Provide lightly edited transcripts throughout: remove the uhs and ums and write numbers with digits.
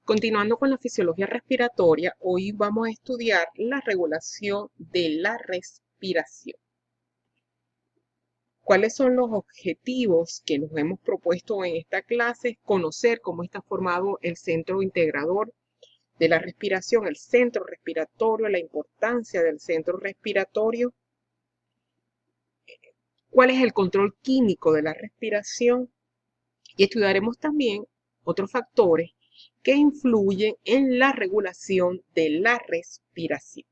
Continuando con la fisiología respiratoria, hoy vamos a estudiar la regulación de la respiración. ¿Cuáles son los objetivos que nos hemos propuesto en esta clase? Conocer cómo está formado el centro integrador de la respiración, el centro respiratorio, la importancia del centro respiratorio, cuál es el control químico de la respiración y estudiaremos también otros factores que influyen en la regulación de la respiración.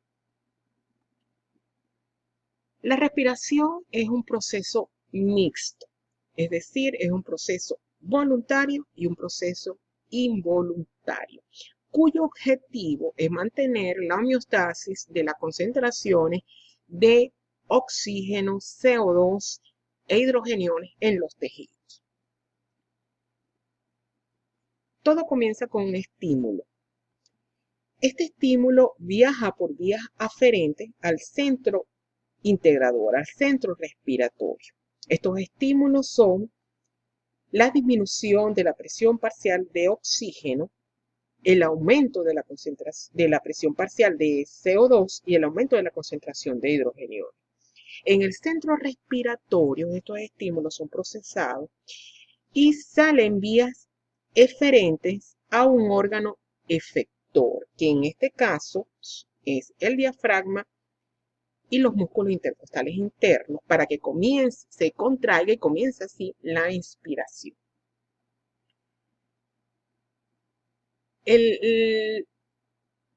La respiración es un proceso mixto, es decir, es un proceso voluntario y un proceso involuntario, cuyo objetivo es mantener la homeostasis de las concentraciones de oxígeno, CO2 e hidrogeniones en los tejidos. Todo comienza con un estímulo. Este estímulo viaja por vías aferentes al centro integrador, al centro respiratorio. Estos estímulos son la disminución de la presión parcial de oxígeno, el aumento de la presión parcial de CO2 y el aumento de la concentración de hidrogenio. En el centro respiratorio, estos estímulos son procesados y salen vías eferentes a un órgano efector, que en este caso es el diafragma y los músculos intercostales internos, para que se contraiga y comience así la inspiración.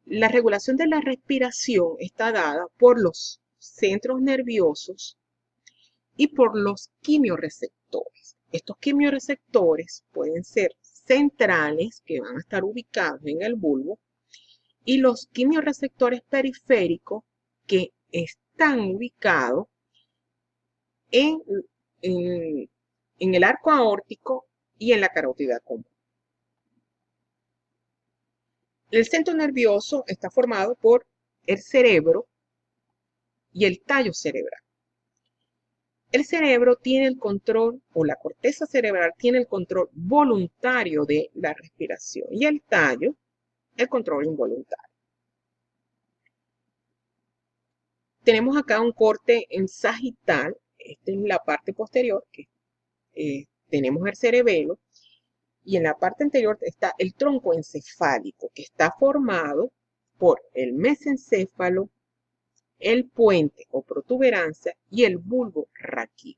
La regulación de la respiración está dada por los centros nerviosos y por los quimiorreceptores. Estos quimiorreceptores pueden ser centrales, que van a estar ubicados en el bulbo, y los quimiorreceptores periféricos, que están ubicados en el arco aórtico y en la carótida común. El centro nervioso está formado por el cerebro y el tallo cerebral. El cerebro tiene el control, o la corteza cerebral tiene el control voluntario de la respiración, y el tallo, el control involuntario. Tenemos acá un corte en sagital. Esta es la parte posterior, que tenemos el cerebelo, y en la parte anterior está el tronco encefálico, que está formado por el mesencéfalo, el puente o protuberancia y el bulbo raquídeo.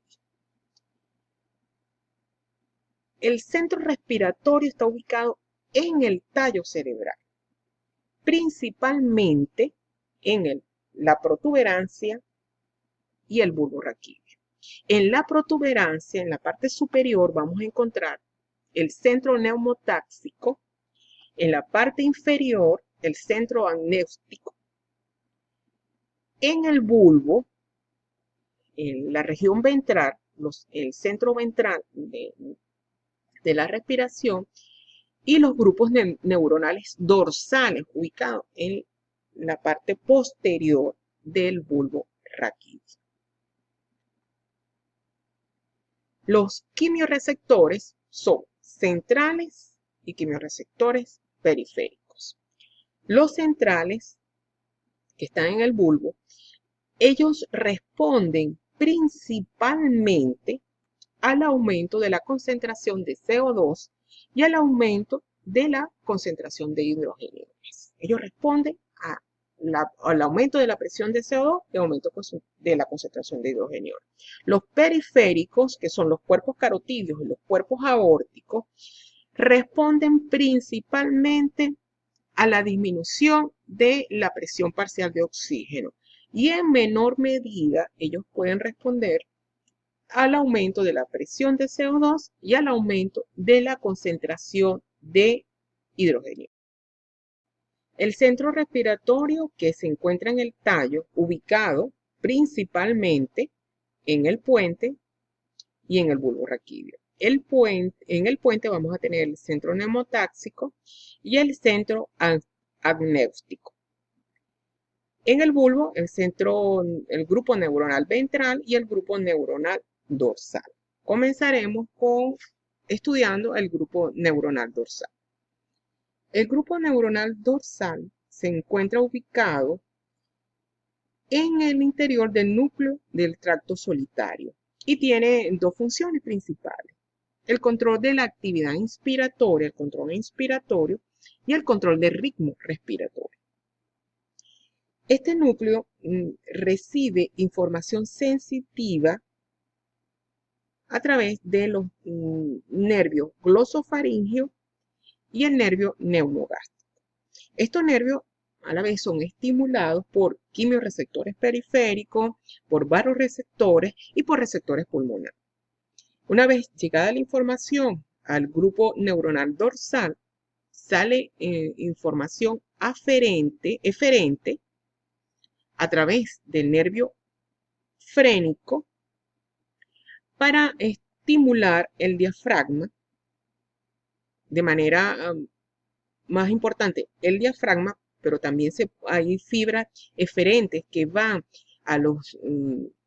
El centro respiratorio está ubicado en el tallo cerebral, principalmente en la protuberancia y el bulbo raquídeo. En la protuberancia, en la parte superior, vamos a encontrar el centro neumotáxico, en la parte inferior, el centro agnéustico. En el bulbo, en la región ventral, el centro ventral de la respiración, y los grupos neuronales dorsales ubicados en la parte posterior del bulbo raquídeo. Los quimiorreceptores son centrales y quimiorreceptores periféricos. Los centrales, que están en el bulbo, ellos responden principalmente al aumento de la concentración de CO2 y al aumento de la concentración de hidrógeno. Ellos responden al aumento de la presión de CO2 y aumento de la concentración de hidrógeno. Los periféricos, que son los cuerpos carotídeos y los cuerpos aórticos, responden principalmente a la disminución de la presión parcial de oxígeno, y en menor medida ellos pueden responder al aumento de la presión de CO2 y al aumento de la concentración de hidrógeno. El centro respiratorio, que se encuentra en el tallo, ubicado principalmente en el puente y en el bulbo raquídeo. En el puente vamos a tener el centro neumotáxico y el centro agnéustico. En el bulbo, el grupo neuronal ventral y el grupo neuronal dorsal. Comenzaremos estudiando el grupo neuronal dorsal. El grupo neuronal dorsal se encuentra ubicado en el interior del núcleo del tracto solitario y tiene dos funciones principales: el control de la actividad inspiratoria, el control inspiratorio y el control del ritmo respiratorio. Este núcleo recibe información sensitiva a través de los nervios glosofaringeos y el nervio neumogástrico. Estos nervios a la vez son estimulados por quimiorreceptores periféricos, por vasoreceptores y por receptores pulmonares. Una vez llegada la información al grupo neuronal dorsal, sale información eferente a través del nervio frénico para estimular el diafragma de manera más importante, el diafragma, pero también hay fibras eferentes que van a los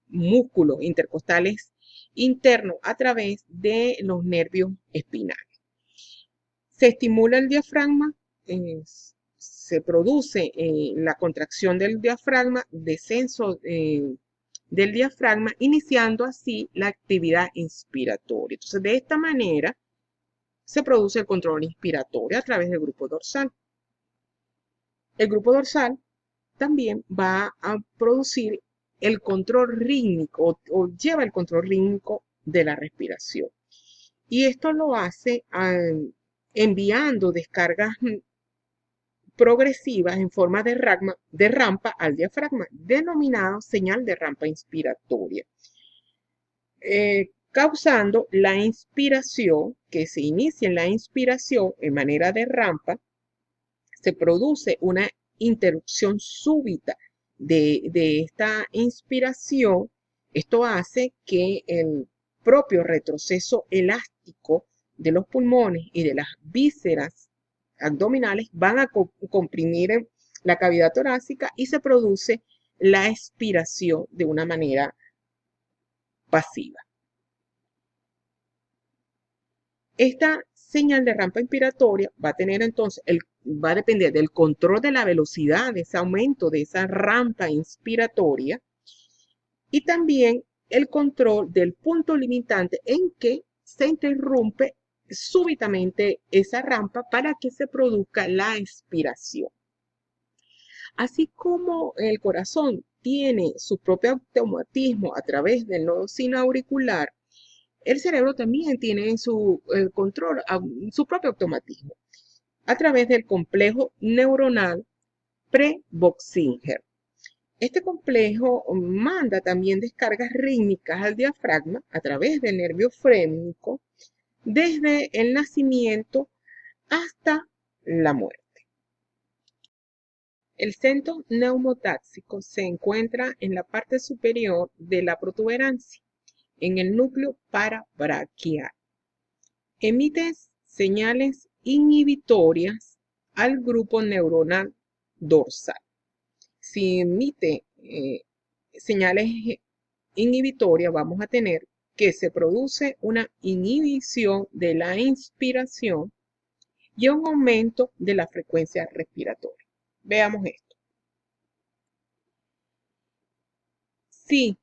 músculos intercostales internos a través de los nervios espinales. Se estimula el diafragma, se produce la contracción del diafragma, descenso del diafragma, iniciando así la actividad inspiratoria. Entonces, de esta manera se produce el control inspiratorio a través del grupo dorsal. El grupo dorsal también va a producir el control rítmico o lleva el control rítmico de la respiración. Y esto lo hace enviando descargas progresivas en forma de rampa al diafragma, denominado señal de rampa inspiratoria, causando la inspiración, que se inicia en la inspiración en manera de rampa. Se produce una interrupción súbita de esta inspiración. Esto hace que el propio retroceso elástico de los pulmones y de las vísceras abdominales van a comprimir la cavidad torácica y se produce la expiración de una manera pasiva. Esta señal de rampa inspiratoria va a tener entonces, va a depender del control de la velocidad, de ese aumento de esa rampa inspiratoria y también el control del punto limitante en que se interrumpe súbitamente esa rampa para que se produzca la expiración. Así como el corazón tiene su propio automatismo a través del nodo sinauricular, el cerebro también tiene su control, su propio automatismo, a través del complejo neuronal pre-Boxinger. Este complejo manda también descargas rítmicas al diafragma a través del nervio frénico desde el nacimiento hasta la muerte. El centro neumotáxico se encuentra en la parte superior de la protuberancia, en el núcleo parabraquial. Emite señales inhibitorias al grupo neuronal dorsal. Si emite señales inhibitorias, vamos a tener que se produce una inhibición de la inspiración y un aumento de la frecuencia respiratoria. Veamos esto. Si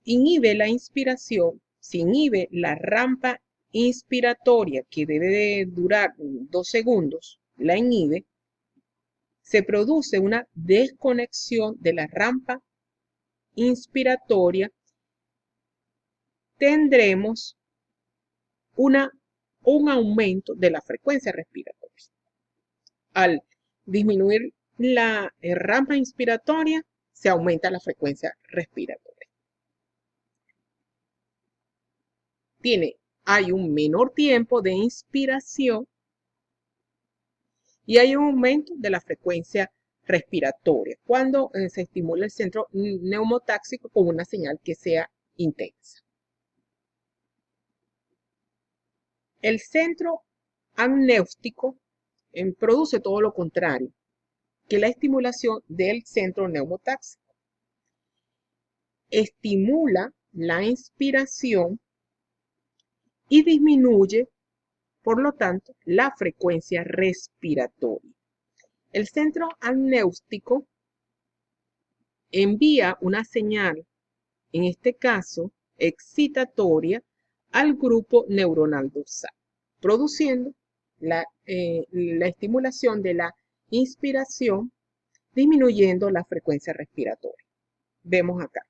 inhibe la inspiración, si inhibe la rampa inspiratoria, que debe de durar 2 segundos, la inhibe, se produce una desconexión de la rampa inspiratoria. Tendremos un aumento de la frecuencia respiratoria. Al disminuir la rampa inspiratoria, se aumenta la frecuencia respiratoria. Hay un menor tiempo de inspiración y hay un aumento de la frecuencia respiratoria cuando se estimula el centro neumotáxico con una señal que sea intensa. El centro amnéutico produce todo lo contrario que la estimulación del centro neumotáxico. Estimula la inspiración y disminuye por lo tanto, la frecuencia respiratoria. El centro amnéustico envía una señal, en este caso excitatoria, al grupo neuronal dorsal, produciendo la estimulación de la inspiración, disminuyendo la frecuencia respiratoria. Vemos acá.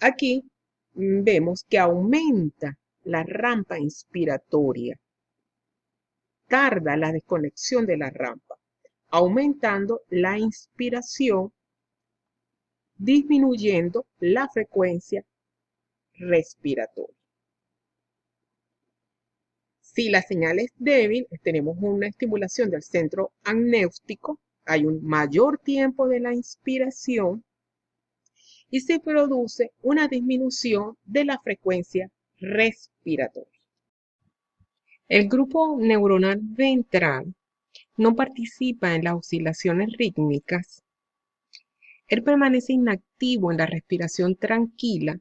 Aquí vemos que aumenta la rampa inspiratoria. Tarda la desconexión de la rampa, aumentando la inspiración, disminuyendo la frecuencia respiratoria. Si la señal es débil, tenemos una estimulación del centro amnéustico, hay un mayor tiempo de la inspiración y se produce una disminución de la frecuencia respiratoria. El grupo neuronal ventral no participa en las oscilaciones rítmicas. Él permanece inactivo en la respiración tranquila,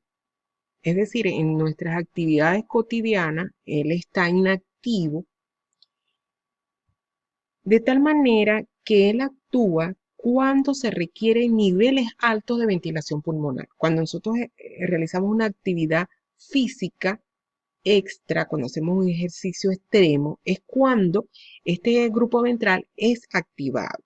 es decir, en nuestras actividades cotidianas, él está inactivo, de tal manera que él actúa cuando se requieren niveles altos de ventilación pulmonar. Cuando nosotros realizamos una actividad física extra, cuando hacemos un ejercicio extremo, es cuando este grupo ventral es activado.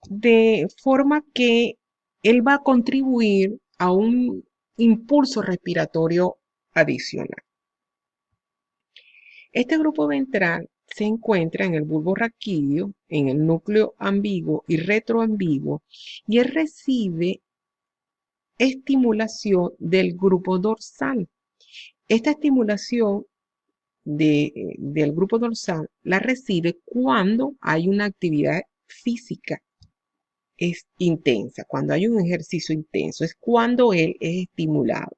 De forma que él va a contribuir a un impulso respiratorio adicional. Este grupo ventral se encuentra en el bulbo raquídeo, en el núcleo ambiguo y retroambiguo, y él recibe estimulación del grupo dorsal. Esta estimulación del grupo dorsal la recibe cuando hay una actividad física es intensa, cuando hay un ejercicio intenso, es cuando él es estimulado.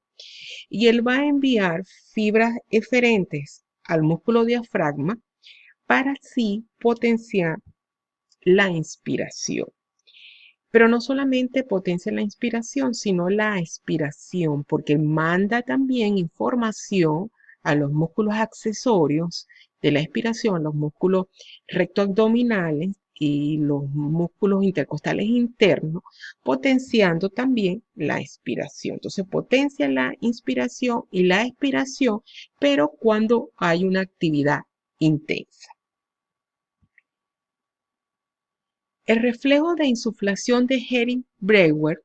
Y él va a enviar fibras eferentes al músculo diafragma para así potenciar la inspiración. Pero no solamente potencia la inspiración, sino la expiración, porque manda también información a los músculos accesorios de la expiración, los músculos rectoabdominales y los músculos intercostales internos, potenciando también la expiración. Entonces potencia la inspiración y la expiración, pero cuando hay una actividad intensa. El reflejo de insuflación de Hering-Breuer,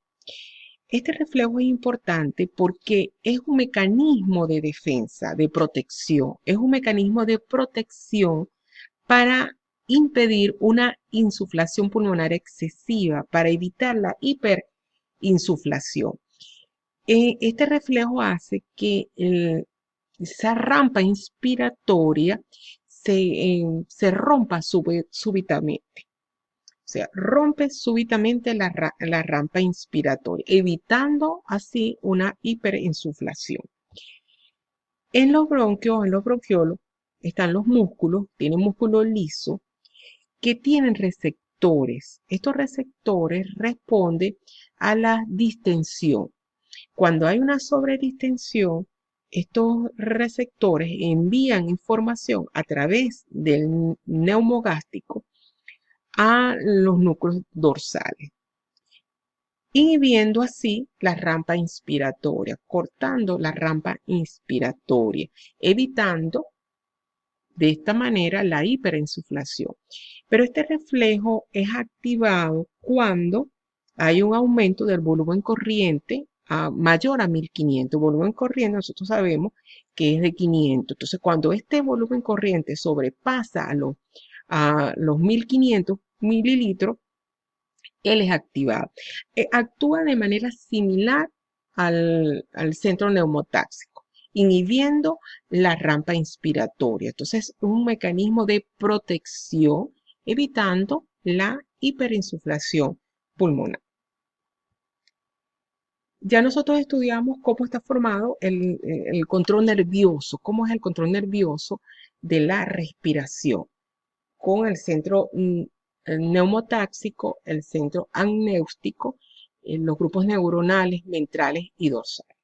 este reflejo es importante porque es un mecanismo de defensa, de protección. Es un mecanismo de protección para impedir una insuflación pulmonar excesiva, para evitar la hiperinsuflación. Este reflejo hace que esa rampa inspiratoria se rompa súbitamente. O sea, rompe súbitamente la rampa inspiratoria, evitando así una hiperinsuflación. En los bronquios, en los bronquiolos, están los músculos, tienen músculo liso, que tienen receptores. Estos receptores responden a la distensión. Cuando hay una sobredistensión, estos receptores envían información a través del neumogástrico a los núcleos dorsales, inhibiendo así la rampa inspiratoria, cortando la rampa inspiratoria, evitando de esta manera la hiperinsuflación. Pero este reflejo es activado cuando hay un aumento del volumen corriente mayor a 1500. Volumen corriente nosotros sabemos que es de 500. Entonces, cuando este volumen corriente sobrepasa a los 1500 mililitros, él es activado. Actúa de manera similar al centro neumotáxico, inhibiendo la rampa inspiratoria. Entonces, es un mecanismo de protección, evitando la hiperinsuflación pulmonar. Ya nosotros estudiamos cómo está formado el control nervioso, cómo es el control nervioso de la respiración, con el centro neumotáxico, el centro amnéustico, los grupos neuronales, ventrales y dorsales.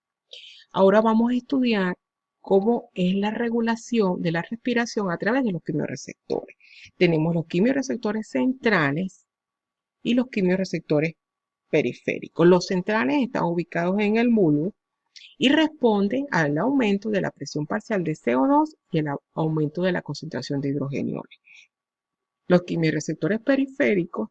Ahora vamos a estudiar cómo es la regulación de la respiración a través de los quimiorreceptores. Tenemos los quimiorreceptores centrales y los quimiorreceptores periféricos. Los centrales están ubicados en el bulbo y responden al aumento de la presión parcial de CO2 y el aumento de la concentración de hidrogeniones. Los quimiorreceptores periféricos,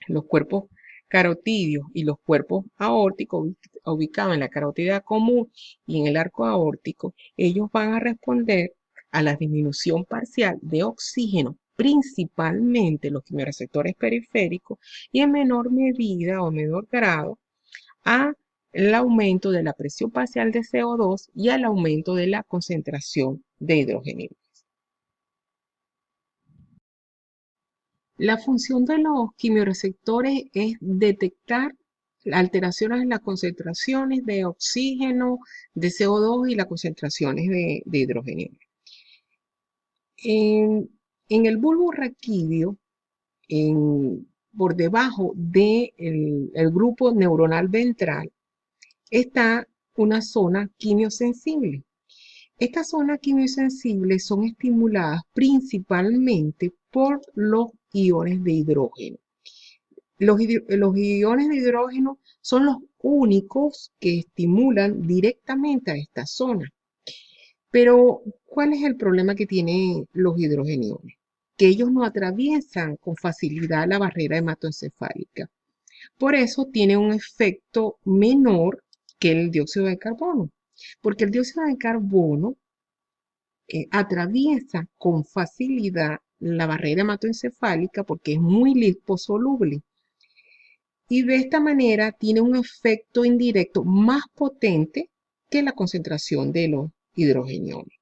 los cuerpos carotidios y los cuerpos aórticos ubicados en la carótida común y en el arco aórtico, ellos van a responder a la disminución parcial de oxígeno, principalmente los quimiorreceptores periféricos, y en menor medida o menor grado a el aumento de la presión parcial de CO2 y al aumento de la concentración de hidrógeno. La función de los quimiorreceptores es detectar alteraciones en las concentraciones de oxígeno, de CO2 y las concentraciones de hidrógeno. En el bulbo raquídeo, por debajo del grupo neuronal ventral, está una zona quimiosensible. Estas zonas quimiosensibles son estimuladas principalmente por los iones de hidrógeno. Los iones de hidrógeno son los únicos que estimulan directamente a esta zona. Pero, ¿cuál es el problema que tienen los hidrogeniones? Que ellos no atraviesan con facilidad la barrera hematoencefálica. Por eso tiene un efecto menor que el dióxido de carbono, porque el dióxido de carbono atraviesa con facilidad la barrera hematoencefálica porque es muy liposoluble. Y de esta manera tiene un efecto indirecto más potente que la concentración de los hidrogeniones.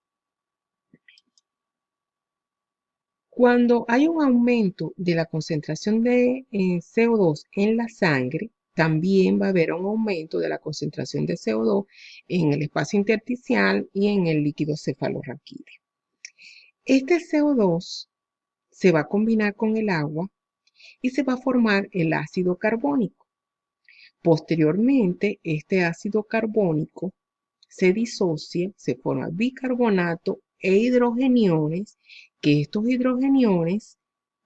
Cuando hay un aumento de la concentración de CO2 en la sangre, también va a haber un aumento de la concentración de CO2 en el espacio intersticial y en el líquido cefalorraquídeo. Este CO2 se va a combinar con el agua y se va a formar el ácido carbónico. Posteriormente, este ácido carbónico se disocia, se forma bicarbonato e hidrogeniones, que estos hidrogeniones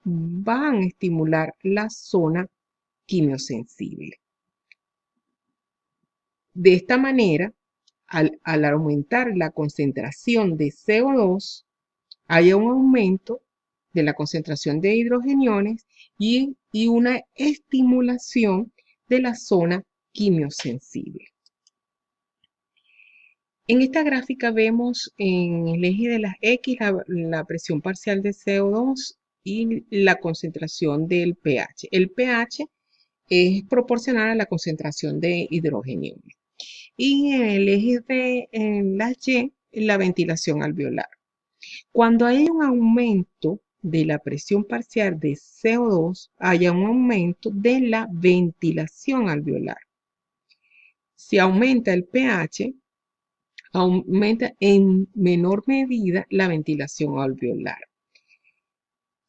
van a estimular la zona quimiosensible. De esta manera, al aumentar la concentración de CO2, hay un aumento de la concentración de hidrogeniones y una estimulación de la zona quimiosensible. En esta gráfica vemos en el eje de las X la presión parcial de CO2 y la concentración del pH. El pH es proporcional a la concentración de hidrógeno. Y en el eje de las Y, la ventilación alveolar. Cuando hay un aumento de la presión parcial de CO2, hay un aumento de la ventilación alveolar. Si aumenta el pH, aumenta en menor medida la ventilación alveolar.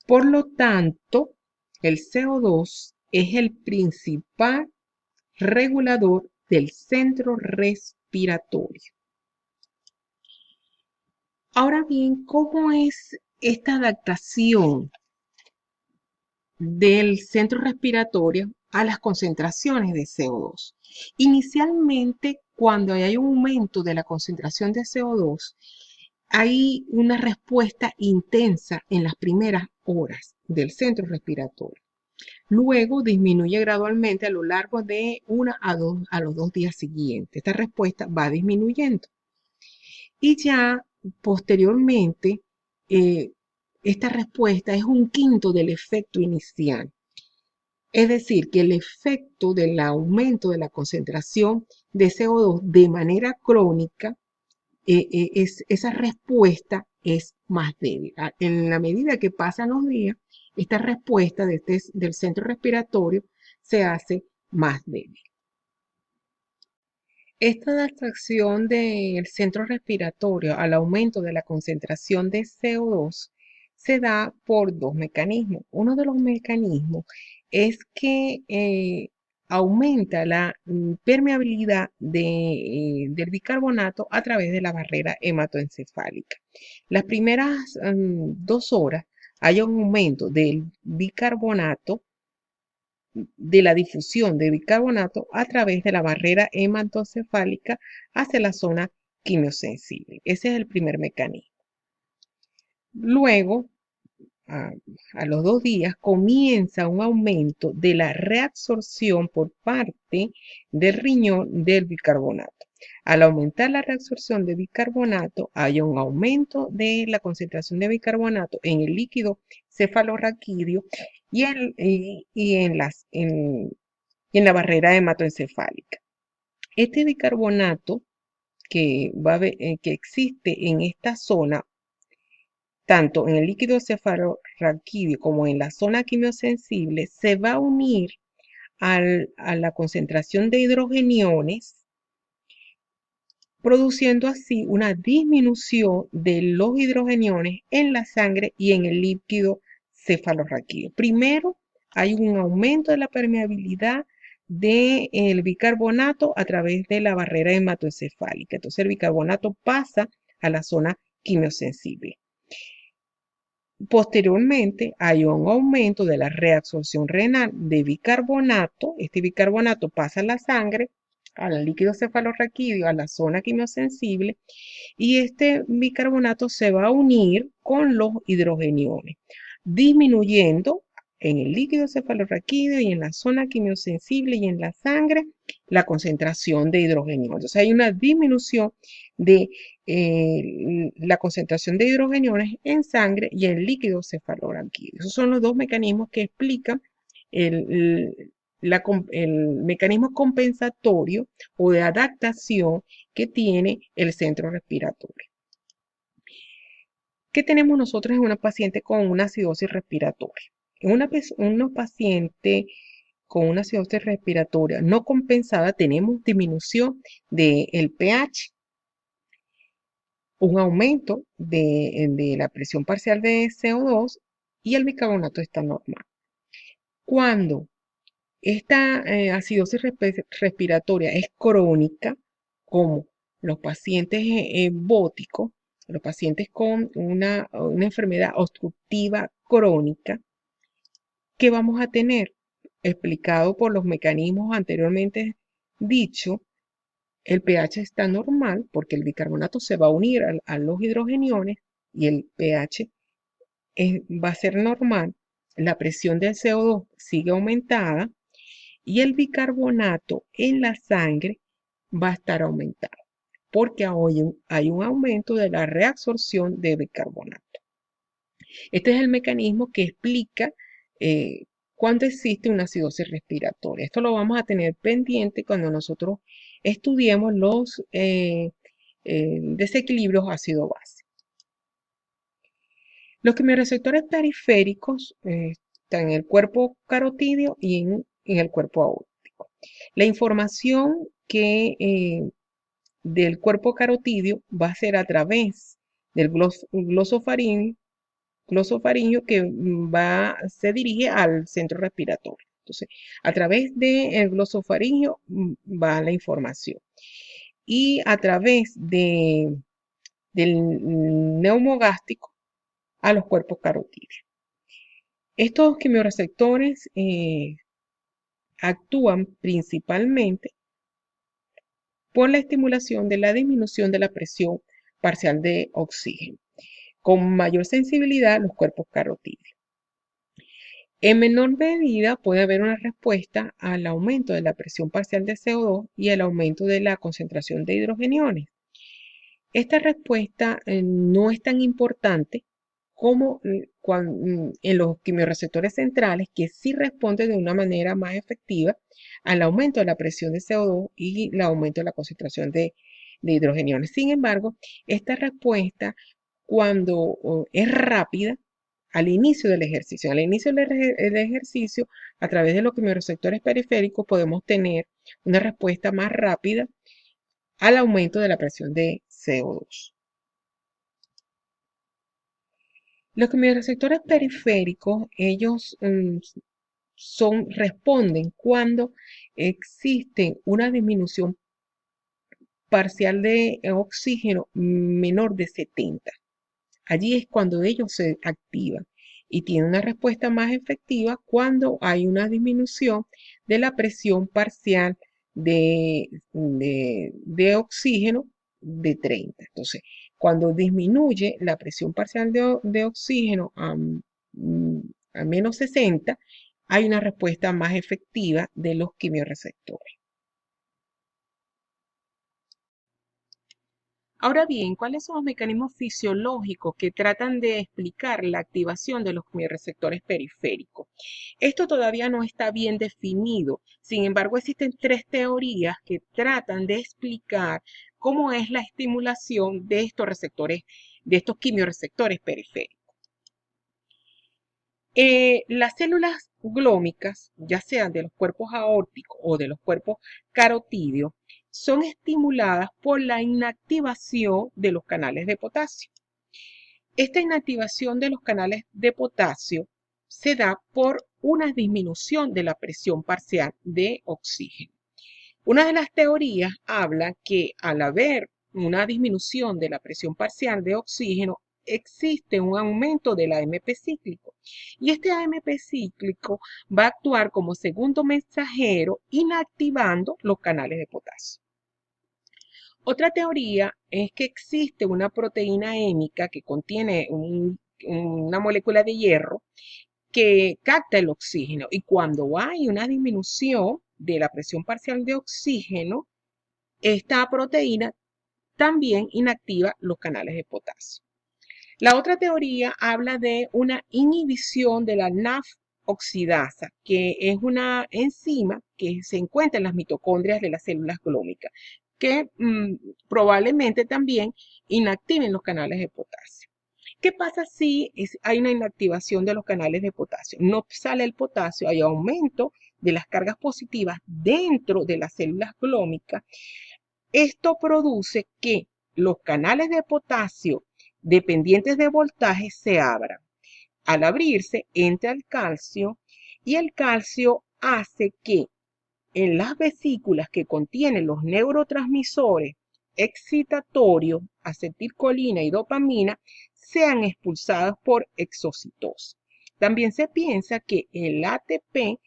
Por lo tanto, el CO2 es el principal regulador del centro respiratorio. Ahora bien, ¿cómo es esta adaptación del centro respiratorio a las concentraciones de CO2? Inicialmente, cuando hay un aumento de la concentración de CO2, hay una respuesta intensa en las primeras horas del centro respiratorio. Luego disminuye gradualmente a lo largo de a los 2 días siguientes. Esta respuesta va disminuyendo. Y ya posteriormente, esta respuesta es un quinto del efecto inicial. Es decir, que el efecto del aumento de la concentración de CO2 de manera crónica, esa respuesta es más débil. En la medida que pasan los días, esta respuesta del centro respiratorio se hace más débil. Esta adaptación del centro respiratorio al aumento de la concentración de CO2 se da por dos mecanismos. Uno de los mecanismos es que aumenta la permeabilidad del bicarbonato a través de la barrera hematoencefálica. Las primeras 2 horas hay un aumento del bicarbonato, de la difusión de bicarbonato a través de la barrera hematoencefálica hacia la zona quimiosensible. Ese es el primer mecanismo. Luego, a, a los 2 días, comienza un aumento de la reabsorción por parte del riñón del bicarbonato. Al aumentar la reabsorción de bicarbonato, hay un aumento de la concentración de bicarbonato en el líquido cefalorraquídeo y en la barrera hematoencefálica. Este bicarbonato que existe en esta zona, tanto en el líquido cefalorraquídeo como en la zona quimiosensible, se va a unir a la concentración de hidrogeniones, produciendo así una disminución de los hidrogeniones en la sangre y en el líquido cefalorraquídeo. Primero, hay un aumento de la permeabilidad del bicarbonato a través de la barrera hematoencefálica. Entonces, el bicarbonato pasa a la zona quimiosensible. Posteriormente, hay un aumento de la reabsorción renal de bicarbonato. Este bicarbonato pasa a la sangre, al líquido cefalorraquídeo, a la zona quimiosensible, y este bicarbonato se va a unir con los hidrogeniones, disminuyendo en el líquido cefalorraquídeo y en la zona quimiosensible y en la sangre la concentración de hidrogeniones. Entonces hay una disminución de la concentración de hidrogeniones en sangre y en líquido cefalorraquídeo. Esos son los dos mecanismos que explican el, el mecanismo compensatorio o de adaptación que tiene el centro respiratorio. ¿Qué tenemos nosotros en una paciente con una acidosis respiratoria? En una paciente con una acidosis respiratoria no compensada tenemos disminución del pH, un aumento de la presión parcial de CO2 y el bicarbonato está normal. Cuando esta acidosis respiratoria es crónica, como los pacientes bóticos, los pacientes con una enfermedad obstructiva crónica, ¿qué vamos a tener? Explicado por los mecanismos anteriormente dicho, el pH está normal porque el bicarbonato se va a unir a los hidrogeniones y el pH va a ser normal. La presión del CO2 sigue aumentada y el bicarbonato en la sangre va a estar aumentado porque hay un aumento de la reabsorción de bicarbonato. Este es el mecanismo que explica cuando existe una acidosis respiratoria. Esto lo vamos a tener pendiente cuando nosotros estudiemos los desequilibrios ácido-base. Los quimiorreceptores periféricos están en el cuerpo carotídeo y en el cuerpo aórtico. La información del cuerpo carotídeo va a ser a través del glosofaringio que se dirige al centro respiratorio. Entonces, a través del glosofaringio va la información. Y a través del neumogástrico a los cuerpos carotídeos. Estos quimiorreceptores actúan principalmente por la estimulación de la disminución de la presión parcial de oxígeno, con mayor sensibilidad a los cuerpos carotídeos. En menor medida puede haber una respuesta al aumento de la presión parcial de CO2 y al aumento de la concentración de hidrogeniones. Esta respuesta no es tan importante como en los quimiorreceptores centrales, que sí responden de una manera más efectiva al aumento de la presión de CO2 y el aumento de la concentración de hidrogeniones. Sin embargo, esta respuesta, cuando es rápida, al inicio del ejercicio. Al inicio del ejercicio, a través de los quimiorreceptores periféricos, podemos tener una respuesta más rápida al aumento de la presión de CO2. Los quimiorreceptores periféricos, ellos responden cuando existe una disminución parcial de oxígeno menor de 70. Allí es cuando ellos se activan y tienen una respuesta más efectiva cuando hay una disminución de la presión parcial de oxígeno de 30. Entonces, cuando disminuye la presión parcial de oxígeno a menos 60, hay una respuesta más efectiva de los quimiorreceptores. Ahora bien, ¿cuáles son los mecanismos fisiológicos que tratan de explicar la activación de los quimiorreceptores periféricos? Esto todavía no está bien definido. Sin embargo, existen tres teorías que tratan de explicar cómo es la estimulación de estos receptores, de estos quimiorreceptores periféricos. Las células glómicas, ya sean de los cuerpos aórticos o de los cuerpos carotídeos, son estimuladas por la inactivación de los canales de potasio. Esta inactivación de los canales de potasio se da por una disminución de la presión parcial de oxígeno. Una de las teorías habla que al haber una disminución de la presión parcial de oxígeno, existe un aumento del AMP cíclico. Y este AMP cíclico va a actuar como segundo mensajero inactivando los canales de potasio. Otra teoría es que existe una proteína hémica que contiene una molécula de hierro que capta el oxígeno y cuando hay una disminución de la presión parcial de oxígeno, esta proteína también inactiva los canales de potasio. La otra teoría habla de una inhibición de la NAF oxidasa, que es una enzima que se encuentra en las mitocondrias de las células glómicas, que probablemente también inactiven los canales de potasio. ¿Qué pasa si hay una inactivación de los canales de potasio? No sale el potasio, hay aumento de las cargas positivas dentro de las células glómicas. Esto produce que los canales de potasio dependientes de voltaje se abran. Al abrirse, entra el calcio y el calcio hace que en las vesículas que contienen los neurotransmisores excitatorios, acetilcolina y dopamina, sean expulsados por exocitosis. También se piensa que el ATP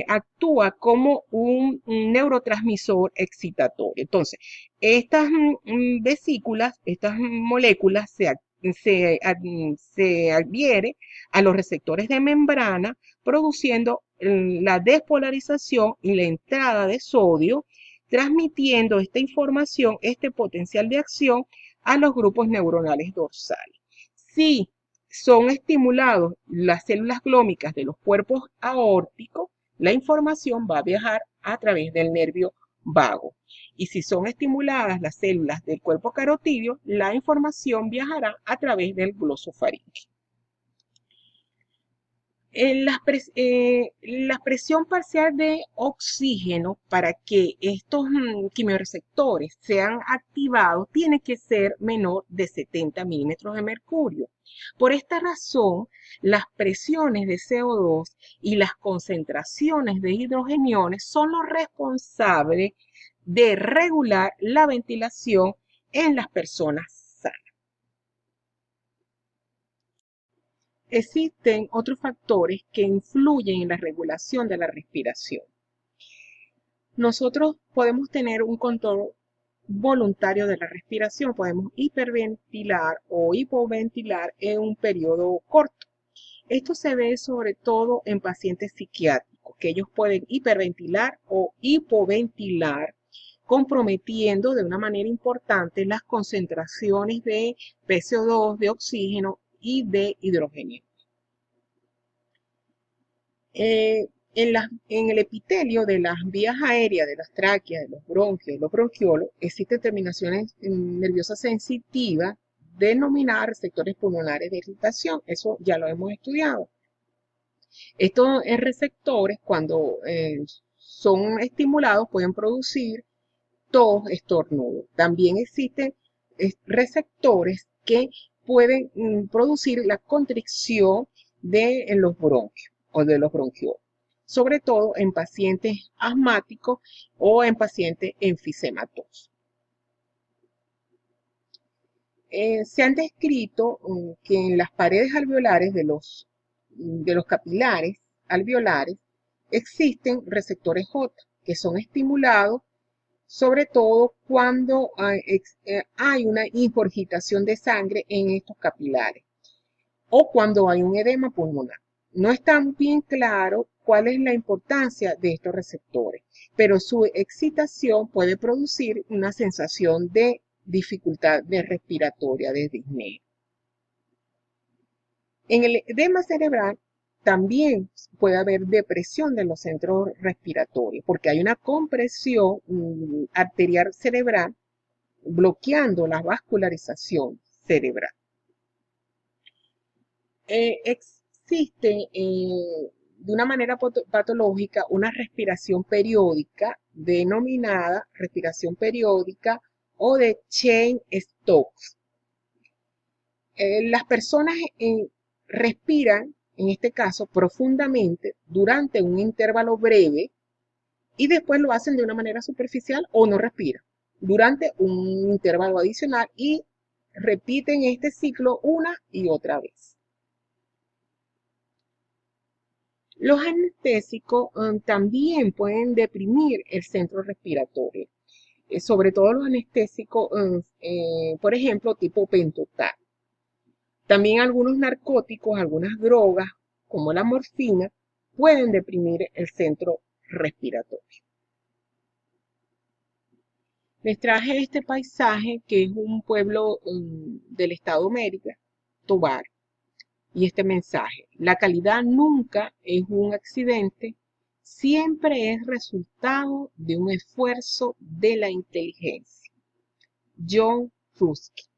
actúa como un neurotransmisor excitatorio. Entonces, estas vesículas, estas moléculas se adhieren a los receptores de membrana, produciendo la despolarización y la entrada de sodio, transmitiendo esta información, este potencial de acción a los grupos neuronales dorsales. Si son estimulados las células glómicas de los cuerpos aórticos, la información va a viajar a través del nervio vago. Y si son estimuladas las células del cuerpo carotídeo, la información viajará a través del glosofaringe. La presión parcial de oxígeno para que estos quimiorreceptores sean activados tiene que ser menor de 70 milímetros de mercurio. Por esta razón, las presiones de CO2 y las concentraciones de hidrogeniones son los responsables de regular la ventilación en las personas sanas. Existen otros factores que influyen en la regulación de la respiración. Nosotros podemos tener un control voluntario de la respiración, podemos hiperventilar o hipoventilar en un periodo corto. Esto se ve sobre todo en pacientes psiquiátricos, que ellos pueden hiperventilar o hipoventilar, comprometiendo de una manera importante las concentraciones de PCO2, de oxígeno y de hidrógeno. En el epitelio de las vías aéreas, de las tráqueas, de los bronquios, de los bronquiolos, existen terminaciones nerviosas sensitivas denominadas receptores pulmonares de irritación. Eso ya lo hemos estudiado. Estos receptores, cuando son estimulados, pueden producir tos, estornudo. También existen receptores que pueden producir la constricción de los bronquios o de los bronquiolos. sobre todo en pacientes asmáticos o en pacientes enfisematosos. Se han descrito que en las paredes alveolares de los capilares alveolares existen receptores J que son estimulados sobre todo cuando hay una ingurgitación de sangre en estos capilares o cuando hay un edema pulmonar. No está bien claro cuál es la importancia de estos receptores, pero su excitación puede producir una sensación de dificultad respiratoria, de disnea. En el edema cerebral también puede haber depresión de los centros respiratorios, porque hay una compresión arterial cerebral bloqueando la vascularización cerebral. Existe de una manera patológica una respiración periódica denominada respiración periódica o de Cheyne-Stokes. Las personas respiran, en este caso, profundamente durante un intervalo breve y después lo hacen de una manera superficial o no respiran durante un intervalo adicional y repiten este ciclo una y otra vez. Los anestésicos también pueden deprimir el centro respiratorio, sobre todo los anestésicos, por ejemplo, tipo pentotal. También algunos narcóticos, algunas drogas, como la morfina, pueden deprimir el centro respiratorio. Les traje este paisaje que es un pueblo del estado Mérida, Tovar, y este mensaje: la calidad nunca es un accidente, siempre es resultado de un esfuerzo de la inteligencia. John Ruskin.